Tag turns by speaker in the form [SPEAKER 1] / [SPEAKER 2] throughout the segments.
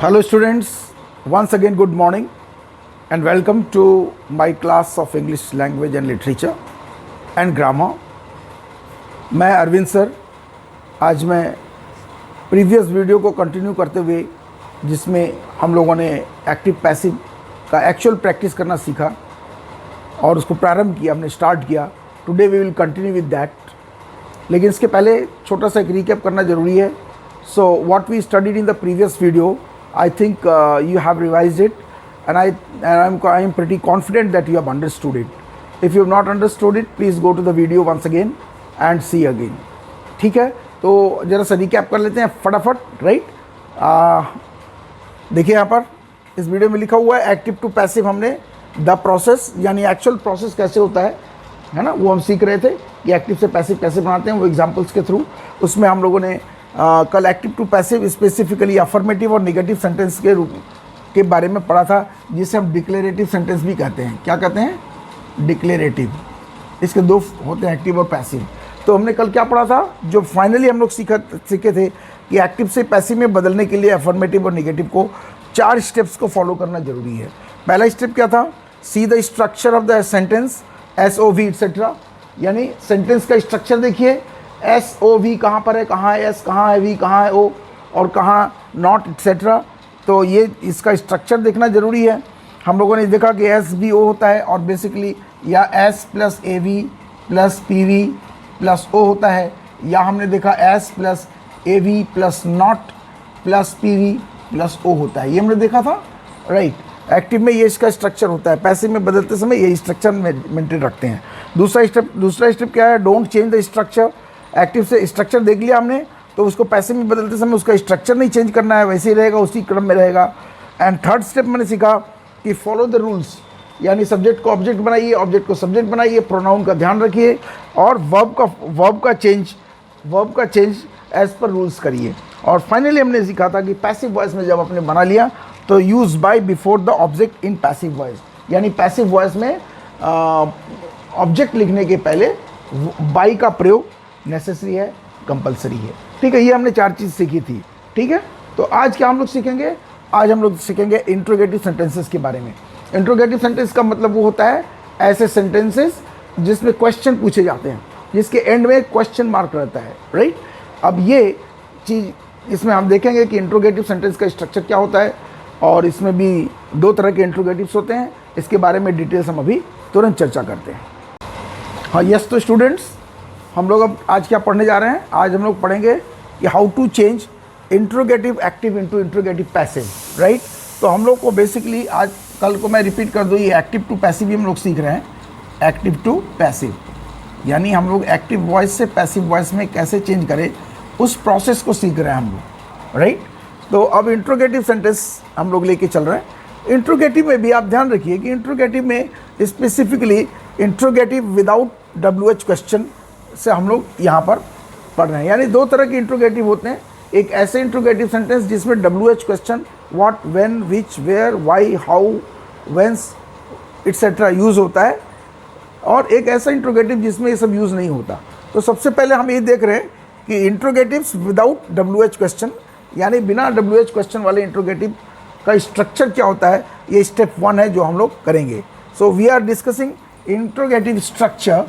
[SPEAKER 1] Hello students, once again good morning and welcome to my class of English language and literature and grammar. मैं Arvind sir, आज मैं previous video को continue करते हुए जिसमें हम लोगों ने एक्टिव पैसिव का एक्चुअल प्रैक्टिस करना सीखा और उसको प्रारंभ किया, हमने स्टार्ट किया. Today we will continue with that. लेकिन इसके पहले छोटा सा एक रिकैप करना ज़रूरी है. So what we studied in the previous video, I think you have revised it and I am pretty confident that you have understood it. If you have not understood it, please go to the video once again and see again. ठीक है, तो ज़रा सा recap कर लेते हैं फटाफट. Right, देखिए यहाँ पर इस वीडियो में लिखा हुआ है एक्टिव टू पैसिव. हमने द प्रोसेस यानी एक्चुअल प्रोसेस कैसे होता है ना, वो हम सीख रहे थे कि एक्टिव से पैसिव कैसे बनाते हैं, वो एग्जाम्पल्स के थ्रू. उसमें हम लोगों ने कल active to passive specifically affirmative और नेगेटिव सेंटेंस के रूप के बारे में पढ़ा था, जिसे हम डिक्लेरेटिव सेंटेंस भी कहते हैं. क्या कहते हैं? डिक्लेरेटिव. इसके दो होते हैं, एक्टिव और पैसिव. तो हमने कल क्या पढ़ा था? जो फाइनली हम लोग सीखे थे कि एक्टिव से पैसिव में बदलने के लिए अफर्मेटिव और नेगेटिव को 4 स्टेप्स को फॉलो करना जरूरी है. पहला स्टेप क्या था? See the structure of the sentence, SOV etcetera. यानी सेंटेंस का स्ट्रक्चर देखिए, SOV कहाँ पर है, कहाँ है S, कहाँ है V, कहाँ है O और कहाँ नॉट एक्सेट्रा. तो ये इसका स्ट्रक्चर देखना ज़रूरी है. हम लोगों ने देखा कि SVO होता है और बेसिकली या S plus AV plus PV plus O होता है, या हमने देखा S plus AV plus not plus PV plus O होता है. ये हमने देखा था. राइट, एक्टिव में ये इसका स्ट्रक्चर होता है, पैसिव में बदलते समय ये स्ट्रक्चर मेंटेन रखते हैं. दूसरा स्टेप क्या है? Don't change the structure. Active से स्ट्रक्चर देख लिया हमने, तो उसको पैसिव में बदलते समय उसका स्ट्रक्चर नहीं चेंज करना है, वैसे ही रहेगा, उसी क्रम में रहेगा. एंड थर्ड स्टेप मैंने सीखा कि फॉलो द रूल्स. यानी सब्जेक्ट को ऑब्जेक्ट बनाइए, ऑब्जेक्ट को सब्जेक्ट बनाइए, प्रोनाउन का ध्यान रखिए और वर्ब का चेंज एज पर रूल्स करिए. और फाइनली हमने सीखा था कि पैसिव वॉइस में जब आपने बना लिया तो use by before the object in passive voice. यानी पैसिव वॉइस में ऑब्जेक्ट लिखने के पहले बाय का प्रयोग नेसेसरी है, कंपलसरी है. ठीक है, ये हमने 4 चीज़ सीखी थी. ठीक है, तो आज क्या हम लोग सीखेंगे? आज हम लोग सीखेंगे इंट्रोगेटिव सेंटेंसेस के बारे में. इंट्रोगेटिव सेंटेंस का मतलब वो होता है ऐसे सेंटेंसेस जिसमें क्वेश्चन पूछे जाते हैं, जिसके एंड में क्वेश्चन मार्क रहता है. राइट, अब ये चीज़ इसमें हम देखेंगे कि इंट्रोगेटिव सेंटेंस का स्ट्रक्चर क्या होता है, और इसमें भी 2 तरह के इंट्रोगेटिव्स होते हैं. इसके बारे में डिटेल्स हम अभी तुरंत चर्चा करते हैं. हाँ यस, तो स्टूडेंट्स हम लोग अब आज क्या पढ़ने जा रहे हैं? आज हम लोग पढ़ेंगे कि how to change interrogative active into interrogative passive. Right, तो हम लोग को बेसिकली आज कल को मैं रिपीट कर दूँ, ये एक्टिव टू पैसिव भी हम लोग सीख रहे हैं. एक्टिव टू पैसिव यानी हम लोग एक्टिव वॉइस से पैसिव वॉइस में कैसे चेंज करें, उस प्रोसेस को सीख रहे हैं हम लोग. राइट, तो अब इंट्रोगेटिव सेंटेंस हम लोग लेके चल रहे हैं. इंट्रोगेटिव में भी आप ध्यान रखिए कि इंट्रोगेटिव में specifically interrogative without WH question से हम लोग यहाँ पर पढ़ रहे हैं. यानी 2 तरह के इंट्रोगेटिव होते हैं. एक ऐसे इंट्रोगेटिव सेंटेंस जिसमें WH question what, when, which, where, why, how, whence etcetera use होता है, और एक ऐसा इंट्रोगेटिव जिसमें ये सब यूज़ नहीं होता. तो सबसे पहले हम ये देख रहे हैं कि इंट्रोगेटिव्स विदाउट WH क्वेश्चन यानी बिना WH क्वेश्चन वाले इंट्रोगेटिव का स्ट्रक्चर क्या होता है. ये स्टेप 1 है जो हम लोग करेंगे. So we are discussing interrogative structure.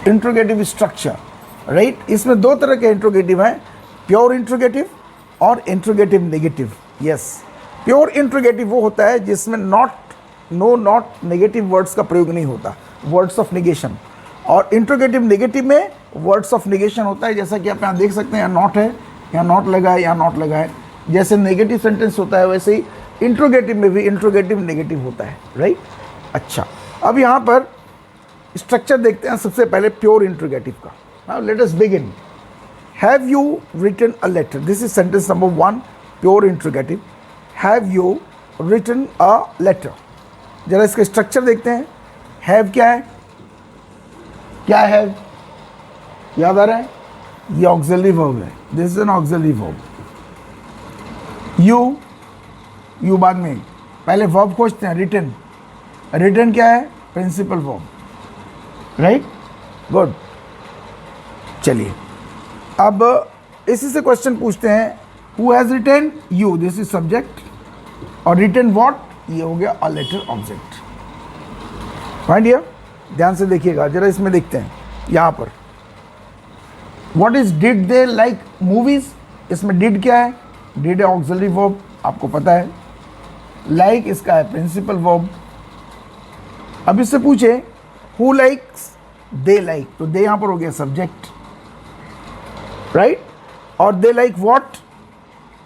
[SPEAKER 1] Interrogative structure, right, इसमें 2 तरह के इंट्रोगेटिव हैं, प्योर इंट्रोगेटिव और interrogative negative. Yes, pure interrogative वो होता है जिसमें नॉट नेगेटिव वर्ड्स का प्रयोग नहीं होता, वर्ड्स ऑफ नेगेशन. और इंट्रोगेटिव नेगेटिव में वर्ड्स ऑफ नेगेशन होता है, जैसा कि आप यहाँ देख सकते हैं, यहाँ नॉट है, यहाँ नॉट लगा है, यहाँ नॉट लगा है. जैसे नेगेटिव सेंटेंस होता है वैसे ही इंट्रोगेटिव में भी इंट्रोगेटिव नेगेटिव होता है. राइट, अच्छा, अब यहाँ पर स्ट्रक्चर देखते हैं सबसे पहले प्योर इंट्रोगेटिव का. Now let us begin. Have you written a letter? This is sentence number 1, pure interrogative. Have you written a letter? जरा इसका स्ट्रक्चर देखते हैं. हैव क्या है? क्या है? याद आ रहा है? ये ऑक्सिलरी वर्ब है. This is an auxiliary verb. You बाद में, पहले वर्ब खोजते हैं. रिटन क्या है? Principal verb. Right, good. चलिए अब इसी से क्वेश्चन पूछते हैं, who has written you, this is subject, और रिटेन व्हाट, ये हो गया a letter object. Find here, ध्यान से देखिएगा जरा, इसमें देखते हैं यहाँ पर what is did they like movies, इसमें डिड क्या है, डिड है ऑक्सिलरी वर्ब, आपको पता है। लाइक इसका है प्रिंसिपल वर्ब। अब इससे पूछे हु लाइक्स दे लाइक, तो दे यहाँ पर हो गया सब्जेक्ट, राइट, और they like what,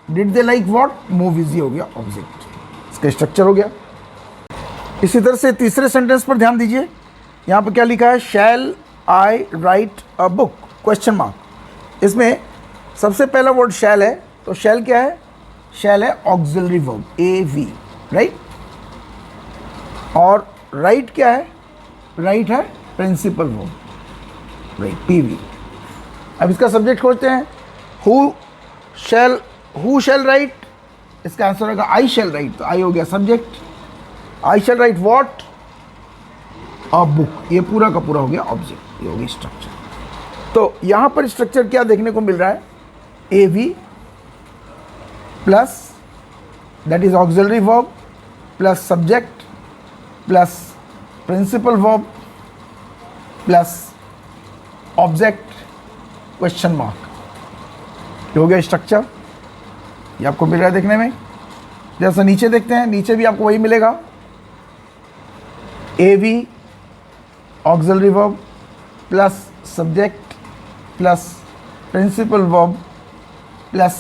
[SPEAKER 1] did they like what, movies, ये हो गया ऑब्जेक्ट, इसका स्ट्रक्चर हो गया। इसी तरह से तीसरे सेंटेंस पर ध्यान दीजिए, यहाँ पर क्या लिखा है, shall I write a book, question mark. इसमें सबसे पहला वर्ड शैल है, तो शैल क्या है, शैल है auxiliary verb, A V, right, और राइट क्या है, राइट है principal verb, right, P V. अब इसका सब्जेक्ट खोजते हैं, हु शैल राइट, इसका आंसर होगा आई शैल राइट, तो आई हो गया subject, I shall write what, a book, ये पूरा का पूरा हो गया ऑब्जेक्ट, ये हो गया स्ट्रक्चर। तो यहाँ पर स्ट्रक्चर क्या देखने को मिल रहा है, A V plus that is auxiliary verb plus subject plus principal verb plus object question mark, ये हो गया स्ट्रक्चर। ये आपको मिल रहा है देखने में। जैसा नीचे देखते हैं, नीचे भी आपको वही मिलेगा, A V auxiliary verb plus subject plus principal verb plus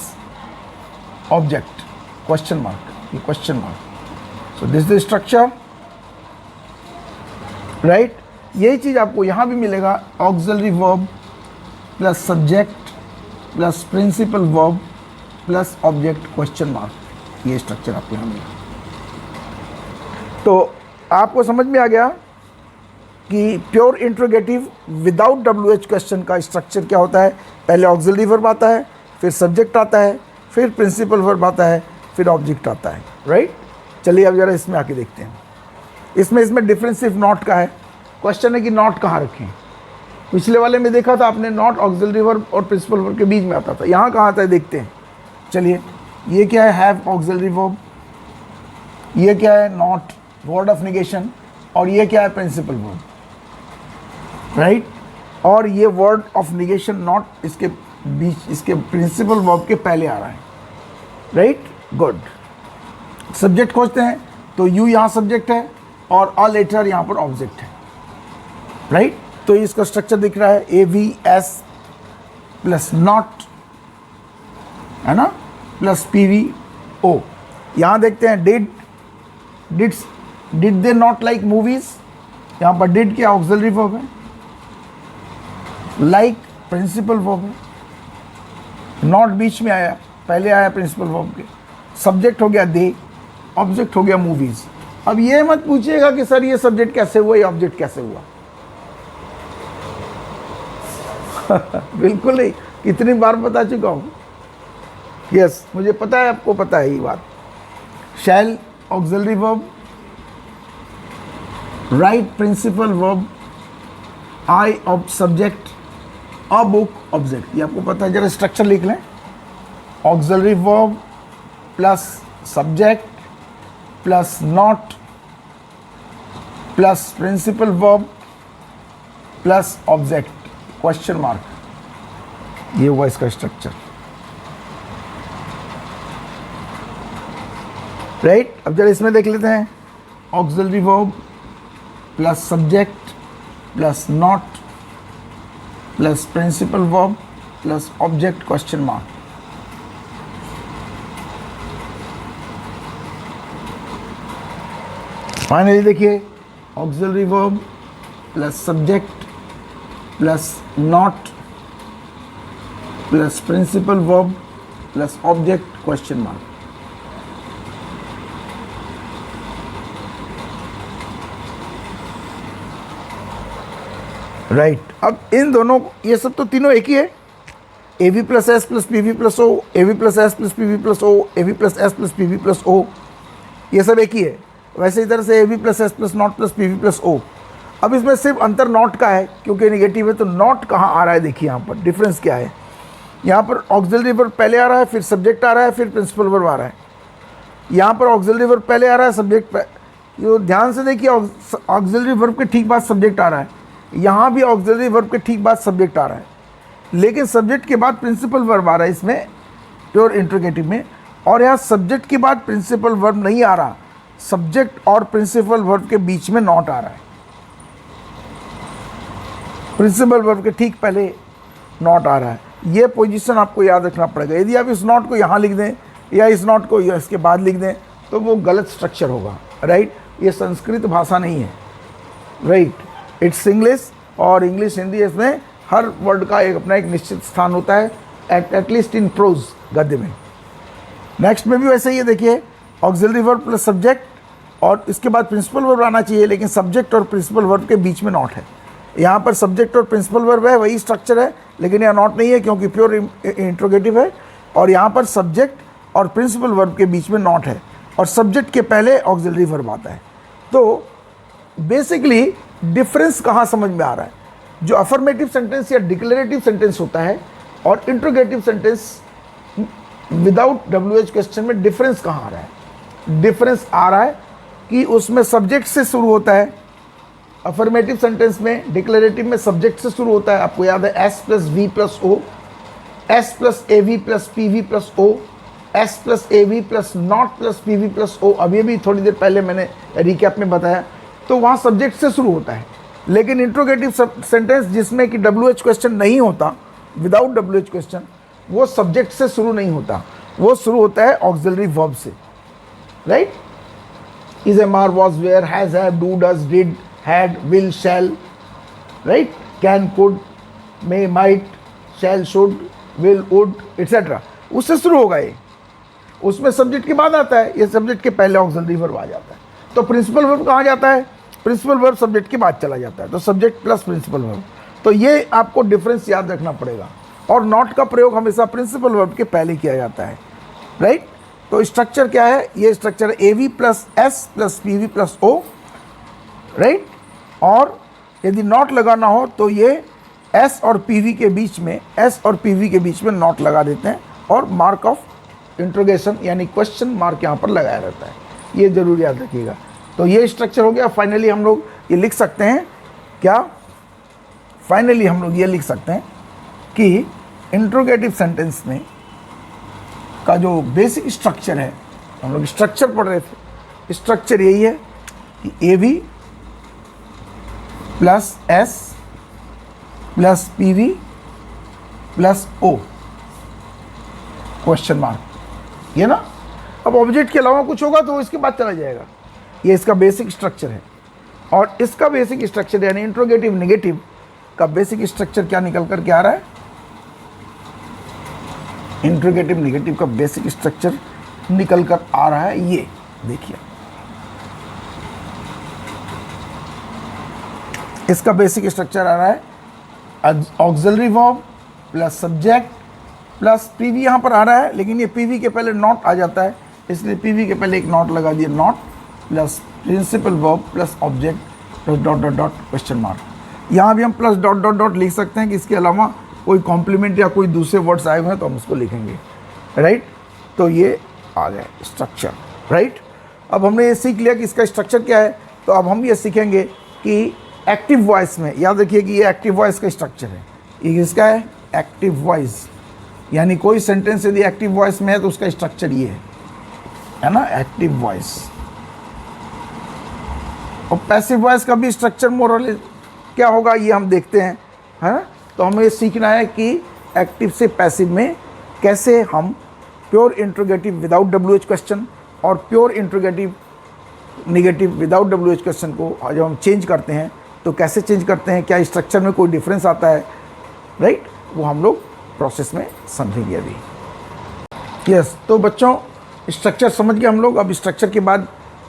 [SPEAKER 1] object question mark, ये question mark. So this is structure, right. यही चीज़ आपको यहाँ भी मिलेगा, auxiliary verb plus subject plus principal verb plus object question mark, ये structure आपको यहाँ मिलेगा। तो आपको समझ में आ गया कि pure interrogative without WH question का स्ट्रक्चर क्या होता है। पहले ऑक्सिलरी वर्ब आता है, फिर सब्जेक्ट आता है, फिर प्रिंसिपल वर्ब आता है, फिर ऑब्जेक्ट आता है, राइट। चलिए अब जरा इसमें आके देखते हैं। इसमें डिफरेंस सिर्फ नॉट का है। क्वेश्चन है कि नॉट कहाँ रखें। पिछले वाले में देखा था आपने, नॉट ऑक्सिलरी वर्ब और प्रिंसिपल वर्ब के बीच में आता था, यहाँ कहाँ आता है देखते हैं। चलिए, ये क्या है, हैव ऑक्सिलरी वर्ब, ये क्या है, नॉट वर्ड ऑफ निगेशन, और ये क्या है, प्रिंसिपल वर्ब, राइट। और ये वर्ड ऑफ निगेशन नॉट इसके बीच, इसके प्रिंसिपल वर्ब के पहले आ रहा है, राइट, गुड। सब्जेक्ट खोजते हैं, तो यू यहाँ सब्जेक्ट है और अ लेटर यहाँ पर ऑब्जेक्ट है, राइट। तो इसका स्ट्रक्चर दिख रहा है, A V S plus not, है ना, प्लस पी वी ओ। यहाँ देखते हैं did they not like movies, यहाँ पर डिड क्या ऑक्सिलरी वर्ब है, लाइक प्रिंसिपल वर्ब है, नॉट बीच में आया, पहले आया प्रिंसिपल वर्ब के, सब्जेक्ट हो गया दे, ऑब्जेक्ट हो गया मूवीज। अब ये मत पूछिएगा कि सर ये सब्जेक्ट कैसे हुआ, ये ऑब्जेक्ट कैसे हुआ। बिल्कुल नहीं, कितनी बार बता चुका हूँ। यस, मुझे पता है, आपको पता है ये बात। Shall auxiliary verb, write principal verb, I of subject, a book object, ये आपको पता है। जरा स्ट्रक्चर लिख लें, auxiliary verb plus subject plus not plus principal verb plus object question mark, ये हुआ इसका स्ट्रक्चर, राइट। अब जरा इसमें देख लेते हैं, auxiliary verb plus subject plus not plus principal verb plus object question mark. Finally देखिए, auxiliary verb plus subject plus not plus principal verb plus object question mark. Right. अब इन दोनों, ये सब तो तीनों एक ही है, A V plus S plus P V plus O, A V plus S plus P V plus O, A V plus S plus P V plus O, ये सब एक ही है। वैसे इधर से A V plus S plus not plus P V plus O. अब इसमें सिर्फ अंतर नॉट का है, क्योंकि नेगेटिव है, तो नॉट कहाँ आ रहा है देखिए, यहाँ पर डिफरेंस क्या है। यहाँ पर ऑक्सिलरी वर्ब पहले आ रहा है, फिर सब्जेक्ट आ रहा है, फिर प्रिंसिपल वर्ब आ रहा है। यहाँ पर ऑक्सिलरी वर्ब पहले आ रहा है, सब्जेक्ट जो ध्यान से देखिए ऑक्सिलरी वर्ब के ठीक बाद सब्जेक्ट आ रहा है, यहाँ भी ऑक्सिलरी वर्ब के ठीक बाद सब्जेक्ट आ रहा है, लेकिन सब्जेक्ट के बाद प्रिंसिपल वर्ब आ रहा है इसमें प्योर इंट्रोगेटिव में, और यहाँ सब्जेक्ट के बाद प्रिंसिपल वर्ब नहीं आ रहा, सब्जेक्ट और प्रिंसिपल वर्ब के बीच में नॉट आ रहा है। प्रिंसिपल वर्ब के ठीक पहले नॉट आ रहा है। ये पोजीशन आपको याद रखना पड़ेगा। यदि आप इस नॉट को यहाँ लिख दें या इस नॉट को इसके बाद लिख दें तो वो गलत स्ट्रक्चर होगा, राइट। ये संस्कृत भाषा नहीं है, राइट, इट्स इंग्लिश, और इंग्लिश हिंदी इसमें हर वर्ड का एक अपना एक निश्चित स्थान होता है, एटलीस्ट इन प्रोज गद्य में। नेक्स्ट में भी वैसे ही देखिए ऑक्सिलरी वर्ब प्लस सब्जेक्ट, और इसके बाद प्रिंसिपल वर्ब आना चाहिए, लेकिन सब्जेक्ट और प्रिंसिपल वर्ब के बीच में नॉट है। यहाँ पर सब्जेक्ट और प्रिंसिपल वर्ब है, वही स्ट्रक्चर है, लेकिन यहाँ नॉट नहीं है क्योंकि प्योर इंट्रोगेटिव है, और यहाँ पर सब्जेक्ट और प्रिंसिपल वर्ब के बीच में नॉट है, और सब्जेक्ट के पहले ऑक्सिलरी वर्ब आता है। तो बेसिकली डिफरेंस कहाँ समझ में आ रहा है, जो अफर्मेटिव सेंटेंस या डिक्लेरेटिव सेंटेंस होता है और interrogative sentence without WH question में डिफरेंस कहाँ आ रहा है। डिफरेंस आ रहा है कि उसमें सब्जेक्ट से शुरू होता है, अफर्मेटिव सेंटेंस में, डिक्लेरेटिव में सब्जेक्ट से शुरू होता है। आपको याद है S plus V plus O, S plus AV plus PV plus O, S plus AV plus not plus PV plus O। अभी भी थोड़ी देर पहले मैंने रिकैप में बताया, तो वहाँ सब्जेक्ट से शुरू होता है। लेकिन इंट्रोगेटिव सेंटेंस जिसमें कि WH क्वेश्चन नहीं होता, विदाउट WH क्वेश्चन, वो सब्जेक्ट से शुरू नहीं होता, वो शुरू होता है ऑक्सिलरी वर्ब से, right. Is, am, are, was, were, has, have, do, does, did, had, will, shall, right, can, could, may, might, shall, should, will, would, etcetera, उससे शुरू होगा ये। उसमें सब्जेक्ट के बाद आता है, ये सब्जेक्ट के पहले ऑक्सिलरी वर्ब आ जाता है। तो प्रिंसिपल वर्ब कहाँ जाता है, प्रिंसिपल वर्ब सब्जेक्ट के बाद चला जाता है, तो सब्जेक्ट प्लस प्रिंसिपल वर्ब। तो ये आपको डिफरेंस याद रखना पड़ेगा। और नॉट का प्रयोग हमेशा प्रिंसिपल वर्ब के पहले किया जाता है, राइट। तो स्ट्रक्चर क्या है, ये structure AV plus S plus PV plus O, right. और यदि नॉट लगाना हो तो ये S और PV के बीच में, S और PV के बीच में नॉट लगा देते हैं, और मार्क ऑफ इंट्रोगेशन यानी क्वेश्चन मार्क यहाँ पर लगाया रहता है। ये जरूर याद रखिएगा। तो ये स्ट्रक्चर हो गया। फाइनली हम लोग ये लिख सकते हैं क्या, फाइनली हम लोग ये लिख सकते हैं कि इंट्रोगेटिव सेंटेंस में का जो बेसिक स्ट्रक्चर है, हम लोग स्ट्रक्चर पढ़ रहे थे, स्ट्रक्चर यही है कि AV plus S plus PV plus O question mark, ये ना। अब ऑब्जेक्ट के अलावा कुछ होगा तो इसके बाद चला जाएगा। ये इसका बेसिक स्ट्रक्चर है। और इसका बेसिक स्ट्रक्चर यानी इंट्रोगेटिव नेगेटिव का बेसिक स्ट्रक्चर क्या निकल कर के आ रहा है, इंट्रोगेटिव नेगेटिव का बेसिक स्ट्रक्चर निकल कर आ रहा है। ये देखिए, इसका बेसिक स्ट्रक्चर आ रहा है auxiliary verb plus subject plus PV यहाँ पर आ रहा है, लेकिन ये PV के पहले नॉट आ जाता है, इसलिए PV के पहले एक नॉट लगा दिया, not plus principal verb plus object plus dot dot dot question mark. यहाँ भी हम प्लस डॉट डॉट डॉट लिख सकते हैं कि इसके अलावा कोई कॉम्प्लीमेंट या कोई दूसरे वर्ड्स आए हुए हैं तो हम उसको लिखेंगे, राइट। तो ये आ गया स्ट्रक्चर, राइट। अब हमने ये सीख लिया कि इसका स्ट्रक्चर क्या है, तो अब हम ये सीखेंगे कि एक्टिव वॉइस में, याद रखिए कि ये एक्टिव वॉइस का स्ट्रक्चर है। ये किसका है, एक्टिव वॉइस, यानी कोई सेंटेंस यदि एक्टिव वॉइस में है तो उसका स्ट्रक्चर ये है ना, एक्टिव वॉइस। और पैसिव वॉइस का भी स्ट्रक्चर मोरल क्या होगा ये हम देखते हैं, है ना। तो हमें ये सीखना है कि एक्टिव से पैसिव में कैसे हम pure interrogative without WH question और pure interrogative negative without WH question को जब हम चेंज करते हैं तो कैसे चेंज करते हैं, क्या स्ट्रक्चर में कोई डिफरेंस आता है, राइट, वो हम लोग प्रोसेस में समझेंगे अभी। यस, तो बच्चों स्ट्रक्चर समझ गए हम लोग। अब स्ट्रक्चर के बाद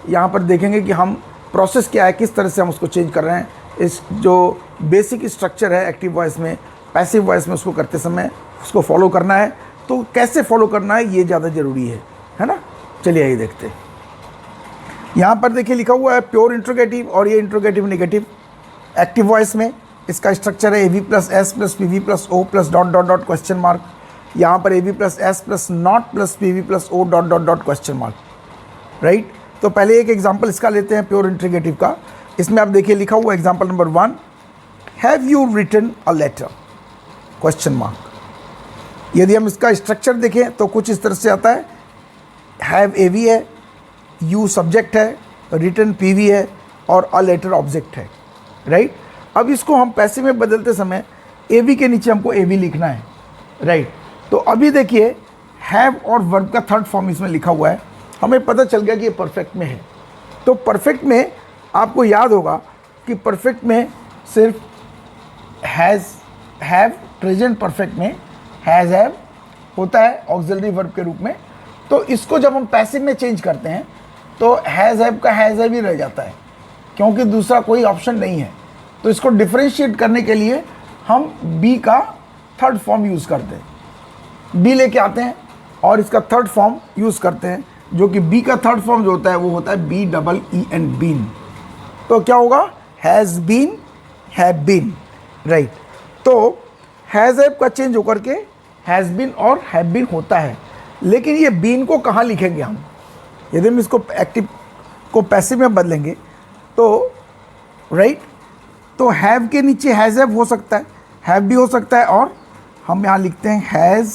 [SPEAKER 1] यहाँ पर देखेंगे कि हम प्रोसेस क्या है, किस तरह से हम उसको चेंज कर रहे हैं। इस जो बेसिक स्ट्रक्चर है एक्टिव वॉइस में, पैसिव वॉइस में, उसको करते समय उसको फॉलो करना है। तो कैसे फॉलो करना है ये ज़्यादा ज़रूरी है ना। चलिए आइए देखते हैं। यहाँ पर देखिए लिखा हुआ है प्योर इंट्रोगेटिव और ये इंट्रोगेटिव नेगेटिव। एक्टिव वॉइस में इसका स्ट्रक्चर है AV plus S plus PV plus O plus dot dot dot question mark. यहाँ पर A B plus S plus not plus P V plus O dot dot dot question mark, right. तो पहले एक example इसका लेते हैं, pure इंट्रीगेटिव का। इसमें आप देखिए लिखा हुआ example number 1, have you written a letter question mark. यदि हम इसका स्ट्रक्चर देखें तो कुछ इस तरह से आता है, हैव ए वी है, यू सब्जेक्ट है, रिटन पी वी है और अ लेटर ऑब्जेक्ट है, राइट। अब इसको हम पैसिव में बदलते समय ए वी के नीचे हमको ए वी लिखना है, राइट। तो अभी देखिए हैव और वर्ब का थर्ड फॉर्म इसमें लिखा हुआ है, हमें पता चल गया कि ये परफेक्ट में है। तो परफेक्ट में आपको याद होगा कि परफेक्ट में सिर्फ हैज़, हैव, प्रेजेंट परफेक्ट में हैज़ हैव होता है ऑक्सिलरी वर्ब के रूप में। तो इसको जब हम पैसिव में चेंज करते हैं तो हैज़ हैव का हैज़ हैव ही रह जाता है, क्योंकि दूसरा कोई ऑप्शन नहीं है। तो इसको डिफरेंशिएट करने के लिए हम बी का थर्ड फॉर्म यूज़ करते हैं, बी लेके आते हैं और इसका थर्ड फॉर्म यूज़ करते हैं, जो कि बी का थर्ड फॉर्म जो होता है वो होता है B double E N, been. तो क्या होगा, has been, have been, right. तो हैज़ हैव का चेंज होकर के हैज़ बीन और हैव बीन होता है। लेकिन ये बीन को कहाँ लिखेंगे हम, यदि हम इसको एक्टिव को पैसिव में बदलेंगे तो, राइट। तो हैव के नीचे हैज़ हैव हो सकता है, हैव भी हो सकता है, और हम यहाँ लिखते हैं हैज़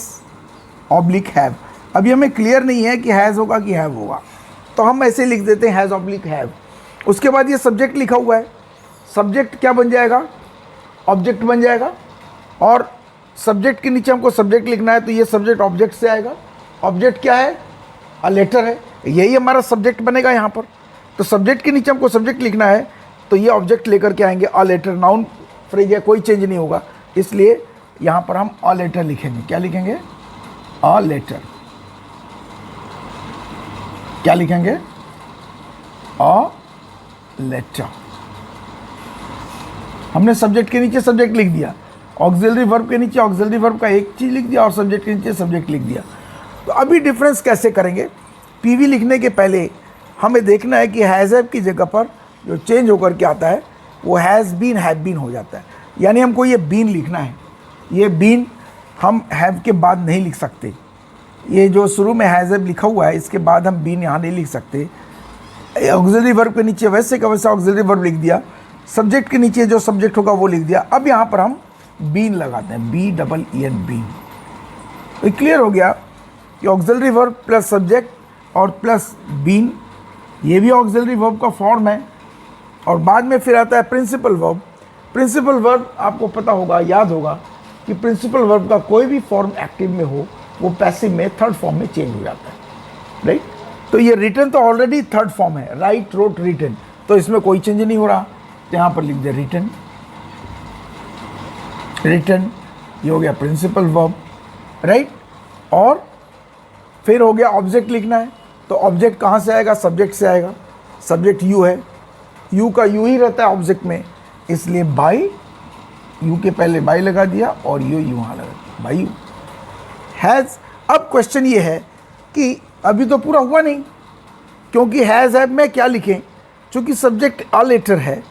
[SPEAKER 1] ऑब्लिक हैव। अभी हमें क्लियर नहीं है कि हैज़ होगा कि हैव होगा, तो हम ऐसे लिख देते हैं हैज़ ऑब्लिक हैव। उसके बाद ये सब्जेक्ट लिखा हुआ है, सब्जेक्ट क्या बन जाएगा, ऑब्जेक्ट बन जाएगा। और सब्जेक्ट के नीचे हमको सब्जेक्ट लिखना है, तो ये सब्जेक्ट ऑब्जेक्ट से आएगा। ऑब्जेक्ट क्या है, अ लेटर है, यही हमारा सब्जेक्ट बनेगा यहाँ पर। तो सब्जेक्ट के नीचे हमको सब्जेक्ट लिखना है, तो ये ऑब्जेक्ट लेकर के आएंगे, अ लेटर, नाउन फ्रेज है, कोई चेंज नहीं होगा, इसलिए यहाँ पर हम अ लेटर लिखेंगे। क्या लिखेंगे, अ लेटर। क्या लिखेंगे, अ लेटर। हमने सब्जेक्ट के नीचे सब्जेक्ट लिख दिया, ऑक्सिलरी वर्ब के नीचे ऑक्सिलरी वर्ब का एक चीज़ लिख दिया और सब्जेक्ट के नीचे सब्जेक्ट लिख दिया। तो अभी डिफरेंस कैसे करेंगे, पीवी लिखने के पहले हमें देखना है कि हैज़ हैव की जगह पर जो चेंज होकर के आता है वो हैज़ बीन, हैव बीन हो जाता है। यानी हमको ये बीन लिखना है, ये बीन हम हैव के बाद नहीं लिख सकते। ये जो शुरू में हैज़ हैव लिखा हुआ है इसके बाद हम बीन यहाँ नहीं लिख सकते। ऑक्सिलरी वर्ब के नीचे वैसे का वैसा ऑक्सिलरी वर्ब लिख दिया, सब्जेक्ट के नीचे जो सब्जेक्ट होगा वो लिख दिया। अब यहाँ पर हम बीन लगाते हैं, B double E N, been. तो क्लियर हो गया कि ऑक्सिलरी वर्ब प्लस सब्जेक्ट और प्लस बीन, ये भी ऑक्सिलरी वर्ब का फॉर्म है। और बाद में फिर आता है प्रिंसिपल वर्ब। प्रिंसिपल वर्ब आपको पता होगा, याद होगा कि प्रिंसिपल वर्ब का कोई भी फॉर्म एक्टिव में हो वो पैसिव में थर्ड फॉर्म में चेंज हो जाता है, राइट। तो ये रिटन तो ऑलरेडी थर्ड फॉर्म है, राइट, रोट, रिटन, तो इसमें कोई चेंज नहीं हो रहा। तो यहाँ पर लिख दे रिटन, रिटन, ये हो गया प्रिंसिपल वर्ब, राइट। और फिर हो गया ऑब्जेक्ट लिखना है, तो ऑब्जेक्ट कहाँ से आएगा, सब्जेक्ट से आएगा। सब्जेक्ट यू है, यू का यू ही रहता है ऑब्जेक्ट में, इसलिए बाई, यू के पहले बाई लगा दिया और यू यहाँ लगा बाई यू, हैज़। अब क्वेश्चन ये है कि अभी तो पूरा हुआ नहीं, क्योंकि हैज़ हैव में क्या लिखें, चूँकि सब्जेक्ट अ लेटर है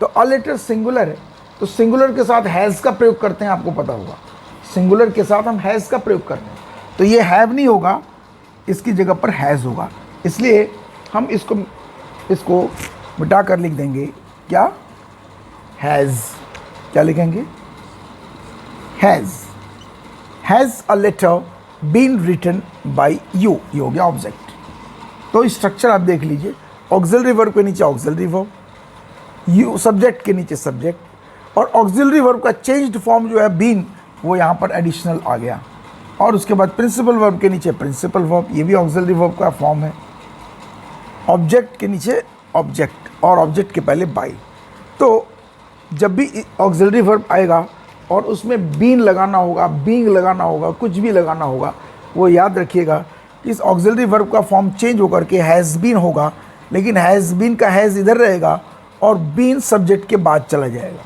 [SPEAKER 1] तो अ लेटर सिंगुलर है, तो सिंगुलर के साथ हैज़ का प्रयोग करते हैं, आपको पता होगा, सिंगुलर के साथ हम हैज़ का प्रयोग करते हैं। तो ये हैव नहीं होगा, इसकी जगह पर हैज़ होगा, इसलिए हम इसको मिटा कर लिख देंगे, क्या, हैज़। क्या लिखेंगे, has, has a letter been written by you, ये हो गया ऑब्जेक्ट। तो स्ट्रक्चर आप देख लीजिए, ऑक्सिलरी वर्ब के नीचे ऑक्सिलरी वर्ब, यू सब्जेक्ट के नीचे सब्जेक्ट, और ऑक्सिलरी वर्ब का चेंज्ड फॉर्म जो है बीन, वो यहाँ पर एडिशनल आ गया। और उसके बाद प्रिंसिपल वर्ब के नीचे प्रिंसिपल वर्ब, ये भी ऑक्सिलरी वर्ब का फॉर्म है। ऑब्जेक्ट के नीचे ऑब्जेक्ट और ऑब्जेक्ट के पहले बाई। तो जब भी ऑक्सिलरी वर्ब आएगा और उसमें बीन लगाना होगा, बीइंग लगाना होगा, कुछ भी लगाना होगा, वो याद रखिएगा कि इस ऑक्सिलरी वर्ब का फॉर्म चेंज होकर के हैज़ बीन होगा, लेकिन हैज़ बीन का हैज़ इधर रहेगा और बीन सब्जेक्ट के बाद चला जाएगा,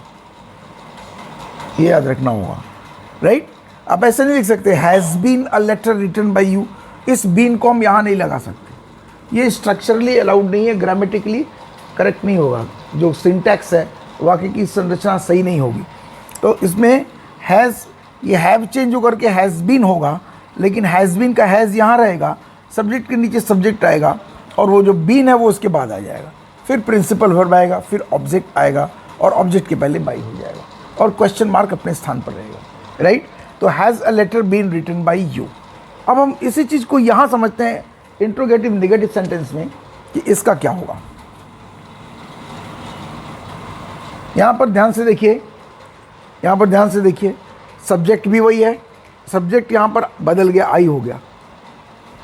[SPEAKER 1] ये याद रखना होगा, राइट। आप ऐसे नहीं लिख सकते has been a letter written by you, इस बीन को हम यहाँ नहीं लगा सकते, ये स्ट्रक्चरली अलाउड नहीं है, ग्रामेटिकली करेक्ट नहीं होगा, जो सिंटैक्स है वाक्य की संरचना सही नहीं होगी। तो इसमें हैज़ ये हैव चेंज होकर के हैज़ बीन होगा, लेकिन हैज़ बीन का हैज़ यहाँ रहेगा, सब्जेक्ट के नीचे सब्जेक्ट आएगा और वो जो बीन है वो उसके बाद आ जाएगा, फिर प्रिंसिपल वर्ब आएगा, फिर ऑब्जेक्ट आएगा और ऑब्जेक्ट के पहले बाई हो जाएगा और क्वेश्चन मार्क अपने स्थान पर रहेगा, राइट। तो has a letter been written by you. अब हम इसी चीज़ को यहाँ समझते हैं इंट्रोगेटिव नेगेटिव सेंटेंस में कि इसका क्या होगा। यहाँ पर ध्यान से देखिए, यहाँ पर ध्यान से देखिए, सब्जेक्ट भी वही है, सब्जेक्ट यहाँ पर बदल गया, आई हो गया,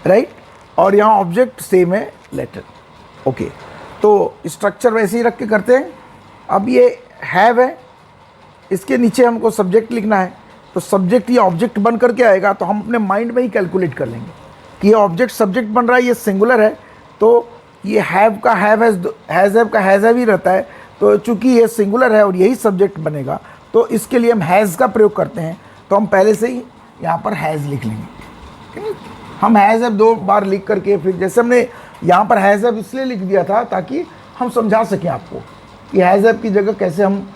[SPEAKER 1] राइट, और यहाँ ऑब्जेक्ट सेम है, लेटर। ओके, तो स्ट्रक्चर वैसे ही रख के करते हैं। अब ये हैव है, इसके नीचे हमको सब्जेक्ट लिखना है, तो सब्जेक्ट ये ऑब्जेक्ट बन करके आएगा, तो हम अपने माइंड में ही कैलकुलेट कर लेंगे कि ये ऑब्जेक्ट सब्जेक्ट बन रहा है, ये सिंगुलर है, तो ये हैव का हैव हैव का हैज़ हैव ही रहता है, तो चूंकि ये सिंगुलर है और यही सब्जेक्ट बनेगा, तो इसके लिए हम हैज़ का प्रयोग करते हैं। तो हम पहले से ही यहाँ पर हैज़ लिख लेंगे, ठीक है। हम हैज़ हैव 2 बार लिख करके, फिर जैसे हमने यहाँ पर हैज़ हैव इसलिए लिख दिया था ताकि हम समझा सकें आपको कि हैज़ हैव की जगह कैसे हम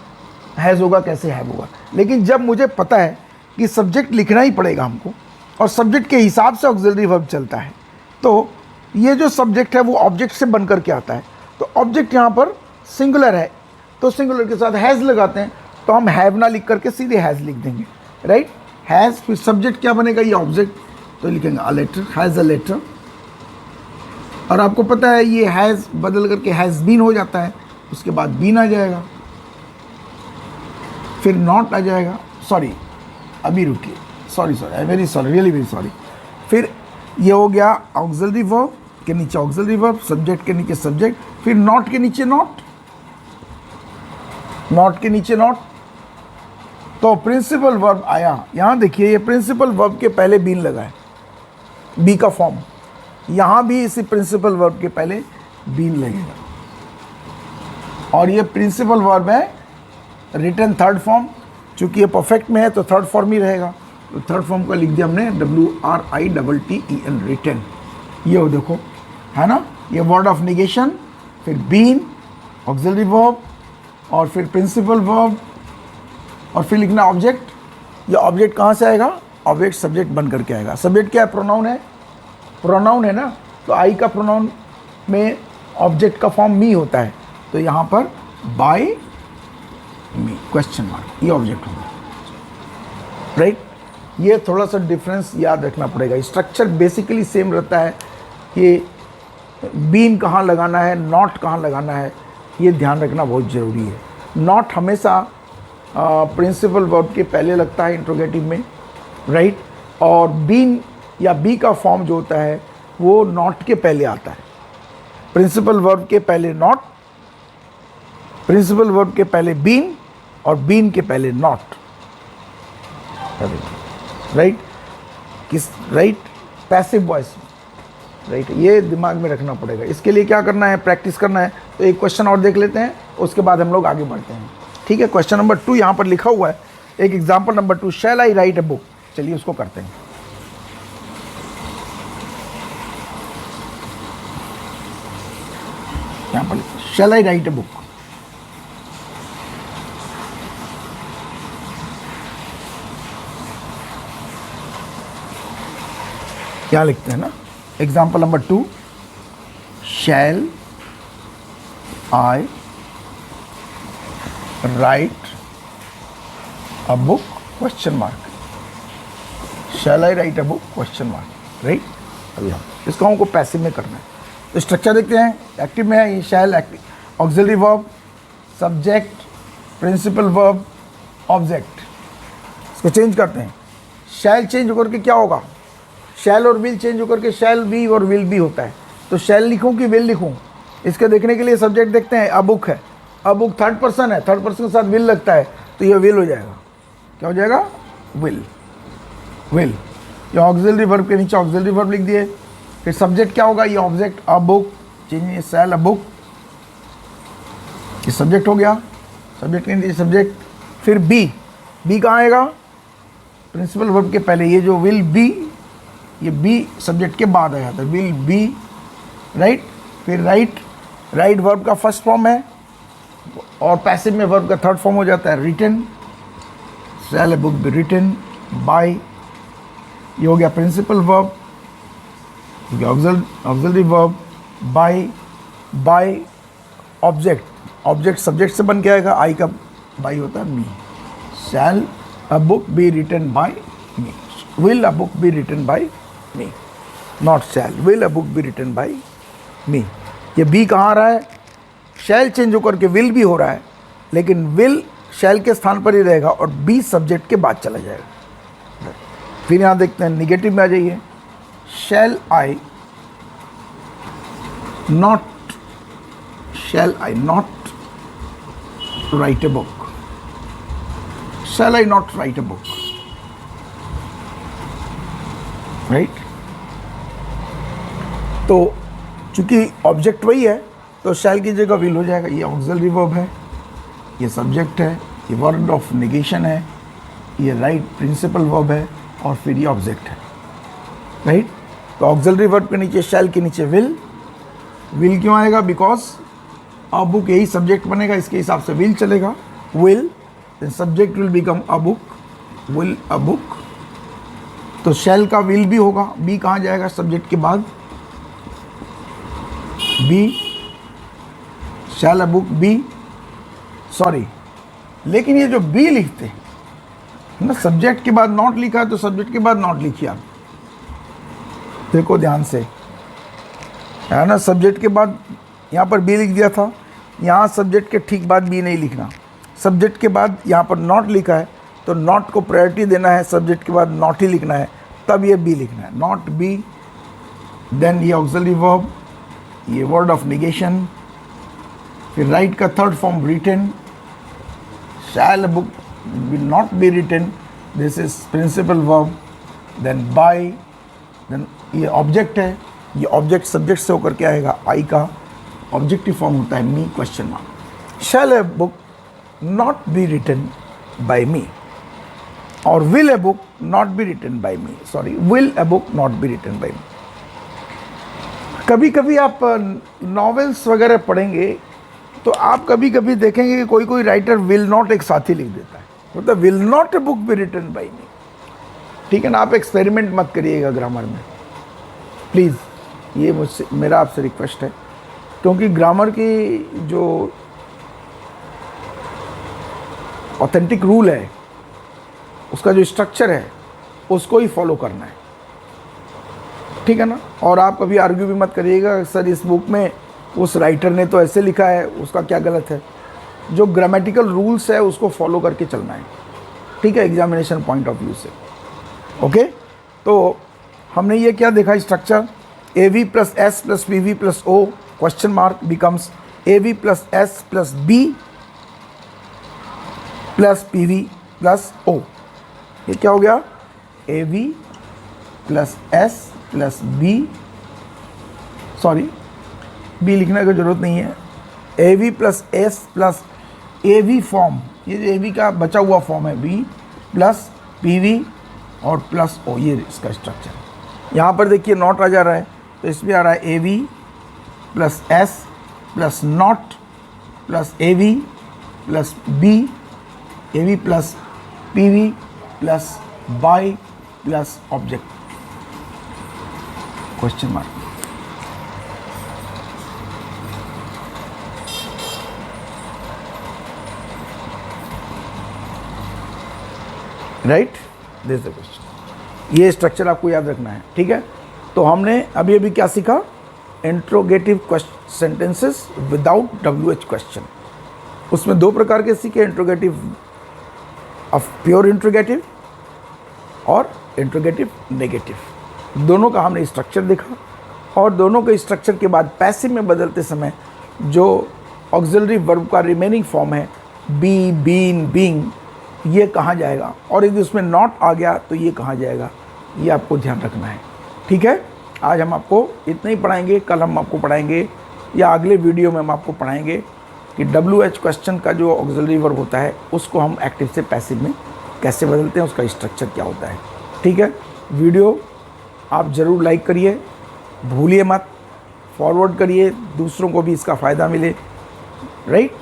[SPEAKER 1] हैज़ होगा, कैसे हैव होगा। लेकिन जब मुझे पता है कि सब्जेक्ट लिखना ही पड़ेगा हमको और सब्जेक्ट के हिसाब से ऑक्सिलरी वर्ब चलता है, तो ये जो सब्जेक्ट है वो ऑब्जेक्ट से बन करके आता है, तो ऑब्जेक्ट यहाँ पर सिंगुलर है, तो सिंगुलर के साथ हैज़ लगाते हैं, तो हम हैव ना लिख करके सीधे हैज़ लिख देंगे, राइट। हैज़, फिर सब्जेक्ट क्या बनेगा, ये ऑब्जेक्ट, तो लिखेंगे a letter, has a letter. और आपको पता है ये हैज़ बदल करके हैज़ बीन हो जाता है, उसके बाद बीन आ जाएगा, फिर नॉट आ जाएगा, सॉरी अभी रुकिए, sorry I very sorry, really very sorry. फिर ये हो गया ऑक्सिलरी वर्ब के नीचे ऑक्सिलरी वर्ब, सब्जेक्ट के नीचे सब्जेक्ट, फिर नॉट के नीचे नॉट, नॉट के नीचे नॉट, तो प्रिंसिपल वर्ब आया। यहाँ देखिए ये प्रिंसिपल वर्ब के पहले बीन लगा है, बी का फॉर्म, यहाँ भी इसी प्रिंसिपल वर्ब के पहले बीन लगेगा, और ये प्रिंसिपल वर्ब है रिटन थर्ड फॉर्म, चूँकि ये परफेक्ट में है तो थर्ड फॉर्म ही रहेगा, तो थर्ड फॉर्म का लिख दिया हमने WRITTEN, रिटन। ये हो देखो, है ना, ये वर्ड ऑफ निगेशन, फिर बीन, ऑक्सिलरी वर्ब, और फिर प्रिंसिपल वर्ब, और फिर लिखना ऑब्जेक्ट। ये ऑब्जेक्ट कहाँ से आएगा, ऑब्जेक्ट सब्जेक्ट बन करके आएगा। सब्जेक्ट क्या है, प्रोनाउन है, प्रोनाउन है ना, तो आई का प्रोनाउन में ऑब्जेक्ट का फॉर्म मी होता है, तो यहाँ पर बाय मी क्वेश्चन मार्क, ये ऑब्जेक्ट होगा, राइट। ये थोड़ा सा डिफरेंस याद रखना पड़ेगा। स्ट्रक्चर बेसिकली सेम रहता है कि बीन कहाँ लगाना है, नॉट कहाँ लगाना है, ये ध्यान रखना बहुत ज़रूरी है। नॉट हमेशा प्रिंसिपल वर्ब के पहले लगता है इंट्रोगेटिव में, राइट, और बीन या बी का फॉर्म जो होता है वो नॉट के पहले आता है। प्रिंसिपल वर्ब के पहले नॉट, प्रिंसिपल वर्ब के पहले बीन, और बीन के पहले नॉट, राइट, किस, राइट, पैसिव वॉइस, राइट, ये दिमाग में रखना पड़ेगा। इसके लिए क्या करना है, प्रैक्टिस करना है। तो एक क्वेश्चन और देख लेते हैं, उसके बाद हम लोग आगे बढ़ते हैं, ठीक है। क्वेश्चन नंबर 2 यहाँ पर लिखा हुआ है, एक example number 2, shall I write a book. चलिए उसको करते हैं। यहाँ पर शैल आई राइट अ बुक, क्या लिखते हैं ना, example number 2, shall I write a book question mark, shall I write a book question mark, right. अभी हम इसको हमको पैसिव में करना है, तो स्ट्रक्चर देखते हैं। एक्टिव में है ये shall, auxiliary verb, subject, principal verb, object. इसको चेंज करते हैं, शैल चेंज होकर के क्या होगा, शैल और विल चेंज होकर के शैल बी और विल बी होता है। तो शैल लिखूं कि विल लिखूं, इसके देखने के लिए सब्जेक्ट देखते हैं, अ बुक है, अ बुक थर्ड पर्सन है, थर्ड पर्सन के साथ विल लगता है, तो ये विल हो जाएगा, क्या हो जाएगा, विल, विल। ये ऑक्सिलरी वर्ब के नीचे ऑक्सिलरी वर्ब लिख दिए, फिर सब्जेक्ट क्या होगा, ये object, a book, change shall a book, ये सब्जेक्ट हो गया, सब्जेक्ट के नीचे सब्जेक्ट। फिर बी, बी कहाँ आएगा, प्रिंसिपल वर्ब के पहले, ये जो विल बी, ये बी सब्जेक्ट के बाद आया था, विल बी, राइट। फिर राइट, राइट वर्ब का फर्स्ट फॉर्म है, और पैसिव में वर्ब का थर्ड फॉर्म हो जाता है, written, shall a book be written, by, ये हो गया principal verb, auxiliary verb, by object, object subject से बन के आएगा, आई का बाई होता है me. Shall a book be written by me, will a book be written by me, not shall, will a book be written by me. ये be कहाँ आ रहा है, शैल चेंज होकर के विल भी हो रहा है, लेकिन विल शैल के स्थान पर ही रहेगा और बी सब्जेक्ट के बाद चला जाएगा। फिर यहाँ देखते हैं निगेटिव में आ जाइए, shall I not write a book, shall I not write a book, right. तो चूंकि ऑब्जेक्ट वही है तो शैल की जगह विल हो जाएगा। ये ऑक्सिलरी वर्ब है, ये सब्जेक्ट है, ये वर्ड ऑफ नेगेशन है, ये राइट प्रिंसिपल वर्ब है और फिर ये ऑब्जेक्ट है, राइट। तो ऑक्सिलरी वर्ब के नीचे शैल के नीचे विल क्यों आएगा, बिकॉज अ बुक यही सब्जेक्ट बनेगा, इसके हिसाब से विल चलेगा, will then subject will become a book, will a book. तो शैल का विल भी होगा, बी कहाँ जाएगा सब्जेक्ट के बाद, be, shall a book be, sorry, लेकिन ये जो बी लिखते हैं ना, सब्जेक्ट के बाद नॉट लिखा है तो सब्जेक्ट के बाद नॉट लिखिए आप, देखो ध्यान से, है ना। सब्जेक्ट के बाद यहाँ पर बी लिख दिया था, यहाँ सब्जेक्ट के ठीक बाद बी नहीं लिखना, सब्जेक्ट के बाद यहाँ पर नॉट लिखा है तो नॉट को प्रायोरिटी देना है, सब्जेक्ट के बाद नॉट ही लिखना है, तब ये बी लिखना है, नॉट बी। देन ये ऑक्सिलरी वर्ब, ये वर्ड ऑफ निगेशन, फिर राइट का third form written, shall book will not be written, this is principal verb, then by, then ये ऑब्जेक्ट है, ये ऑब्जेक्ट सब्जेक्ट से होकर के आएगा, आई का ऑब्जेक्टिव फॉर्म होता है me question mark. Shall a book not be written by me, और will a book not be written by me, sorry, will a book not be written by me. कभी कभी आप novels वगैरह पढ़ेंगे तो आप कभी कभी देखेंगे कि कोई राइटर विल नॉट एक साथ ही लिख देता है, मतलब will not a book be written by me, ठीक है ना। आप एक्सपेरिमेंट मत करिएगा ग्रामर में प्लीज़, ये मुझसे मेरा आपसे रिक्वेस्ट है, क्योंकि ग्रामर की जो ऑथेंटिक रूल है, उसका जो स्ट्रक्चर है उसको ही फॉलो करना है, ठीक है ना। और आप कभी आर्ग्यू भी मत करिएगा सर इस बुक में उस राइटर ने तो ऐसे लिखा है, उसका क्या गलत है। जो ग्रामेटिकल रूल्स है उसको फॉलो करके चलना है, ठीक है, एग्जामिनेशन पॉइंट ऑफ व्यू से, ओके। तो हमने ये क्या देखा structure, A V plus S plus P V plus O question mark becomes A V plus S plus B plus P V plus O. ये क्या हो गया, A V plus S plus B, sorry B लिखने की जरूरत नहीं है, A V plus S plus A V form, ये जो ए वी का बचा हुआ फॉर्म है, बी प्लस पी वी और प्लस ओ, ये इसका स्ट्रक्चर। यहाँ पर देखिए नॉट आ जा रहा है तो इसमें आ रहा है A V plus S plus not plus A V plus B, A V plus P V plus by plus object question mark. Right, this is the question. ये स्ट्रक्चर आपको याद रखना है, ठीक है। तो हमने अभी अभी क्या सीखा, interrogative sentences without WH question. उसमें दो प्रकार के सीखे, इंट्रोगेटिव ऑफ प्योर इंट्रोगेटिव और इंट्रोगेटिव नेगेटिव। दोनों का हमने स्ट्रक्चर देखा और दोनों के स्ट्रक्चर के बाद पैसिव में बदलते समय जो ऑक्सिलरी वर्ब का रिमेनिंग फॉर्म है बी, बीन, बीइंग, ये कहाँ जाएगा और यदि उसमें नॉट आ गया तो ये कहाँ जाएगा, ये आपको ध्यान रखना है, ठीक है। आज हम आपको इतना ही पढ़ाएंगे, कल हम आपको पढ़ाएंगे या अगले वीडियो में हम आपको पढ़ाएंगे कि WH क्वेश्चन का जो ऑक्सिलरी वर्ब होता है उसको हम एक्टिव से पैसिव में कैसे बदलते हैं, उसका स्ट्रक्चर क्या होता है, ठीक है। वीडियो आप ज़रूर लाइक करिए, भूलिए मत, फॉरवर्ड करिए, दूसरों को भी इसका फ़ायदा मिले, राइट।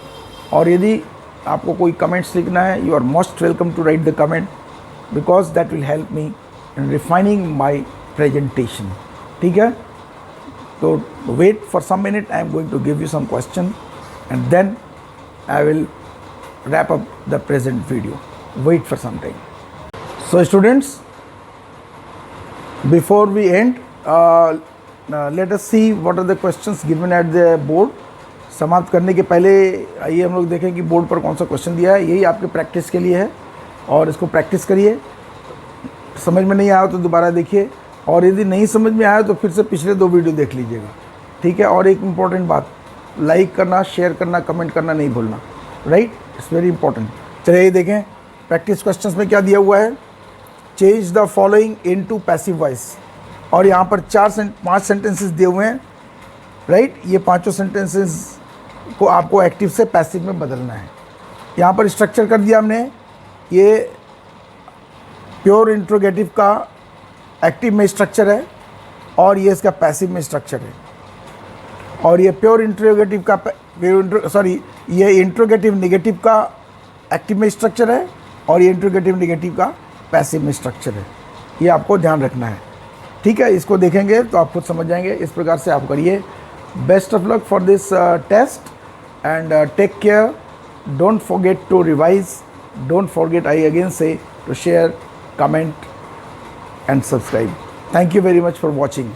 [SPEAKER 1] और यदि आपको कोई कमेंट्स लिखना है, you are most welcome to write the comment, because that will help me in refining my presentation. ठीक है, तो wait for some minute, I am going to give you some question and then I will wrap up the present video. Wait for some time. So students, before we end, let us see what are the questions given at the board. समाप्त करने के पहले आइए हम लोग देखें कि board पर कौन सा क्वेश्चन दिया है. यही आपके प्रैक्टिस के लिए है और इसको प्रैक्टिस करिए. समझ में नहीं आया तो दोबारा देखिए, और यदि नहीं समझ में आया तो फिर से पिछले 2 वीडियो देख लीजिएगा. ठीक है, और एक इम्पॉर्टेंट बात, लाइक करना, शेयर करना, कमेंट करना नहीं भूलना. Right, it's very important. चलिए देखें प्रैक्टिस क्वेश्चंस में क्या दिया हुआ है. Change the following into passive voice. और यहाँ पर 5 सेंटेंसेस दिए हुए हैं. राइट, ये 5 सेंटेंसेस को आपको एक्टिव से पैसिव में बदलना है. यहाँ पर स्ट्रक्चर कर दिया हमने. ये प्योर इंट्रोगेटिव का एक्टिव में स्ट्रक्चर है और ये इसका पैसिव में स्ट्रक्चर है. और ये प्योर इंट्रोगेटिव का ये इंट्रोगेटिव नेगेटिव का एक्टिव में स्ट्रक्चर है और ये इंट्रोगेटिव नेगेटिव का पैसिव में स्ट्रक्चर है. ये आपको ध्यान रखना है. ठीक है, इसको देखेंगे तो आप खुद समझ जाएंगे. इस प्रकार से आप करिए. Best of luck for this test and take care. Don't forget to revise. Don't forget, I again say, to share, comment and subscribe. Thank you very much for watching.